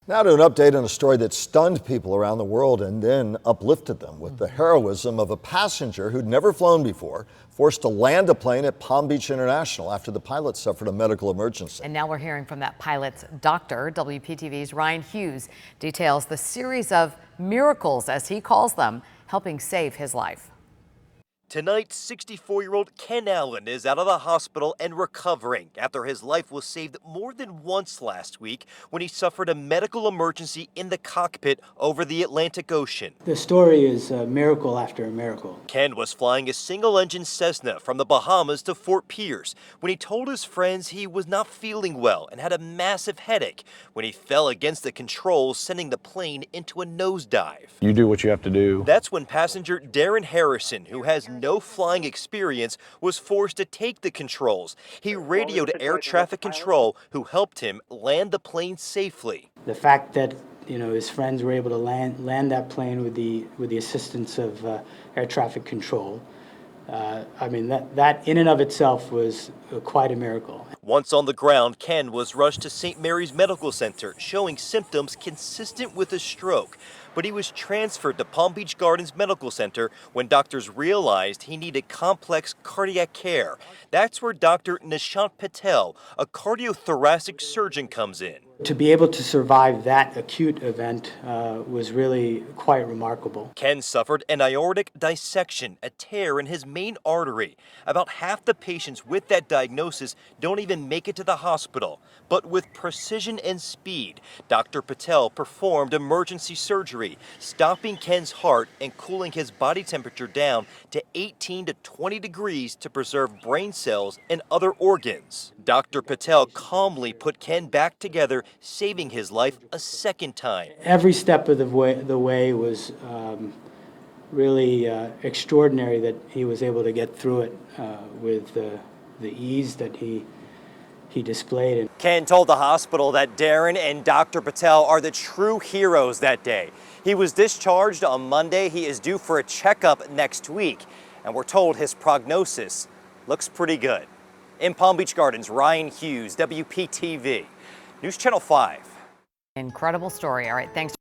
Now to an update on a story that stunned people around the world and then uplifted them with the heroism of a passenger who'd never flown before, forced to land a plane at Palm Beach International after the pilot suffered a medical emergency. And now we're hearing from that pilot's doctor. WPTV's Ryan Hughes details the series of miracles, as he calls them, helping save his life. Tonight, 64-year-old Ken Allen is out of the hospital and recovering after his life was saved more than once last week when he suffered a medical emergency in the cockpit over the Atlantic Ocean. The story is a miracle after a miracle. Ken was flying a single-engine Cessna from the Bahamas to Fort Pierce when he told his friends he was not feeling well and had a massive headache when he fell against the controls, sending the plane into a nosedive. You do what you have to do. That's when passenger Darren Harrison, who has no flying experience, was forced to take the controls. He radioed air traffic control, who helped him land the plane safely. The fact that his friends were able to land that plane with the assistance of air traffic control. That in and of itself was quite a miracle. Once on the ground, Ken was rushed to St. Mary's Medical Center, showing symptoms consistent with a stroke. But he was transferred to Palm Beach Gardens Medical Center when doctors realized he needed complex cardiac care. That's where Dr. Nishant Patel, a cardiothoracic surgeon, comes in. To be able to survive that acute event was really quite remarkable. Ken suffered an aortic dissection, a tear in his main artery. About half the patients with that diagnosis don't even make it to the hospital. But with precision and speed, Dr. Patel performed emergency surgery, stopping Ken's heart and cooling his body temperature down to 18 to 20 degrees to preserve brain cells and other organs. Dr. Patel calmly put Ken back together, saving his life a second time. Every step of the way was really extraordinary that he was able to get through it with the ease that he displayed. Ken told the hospital that Darren and Dr. Patel are the true heroes that day. He was discharged on Monday. He is due for a checkup next week, and we're told his prognosis looks pretty good. In Palm Beach Gardens, Ryan Hughes, WPTV, News Channel 5. Incredible story. All right, thanks.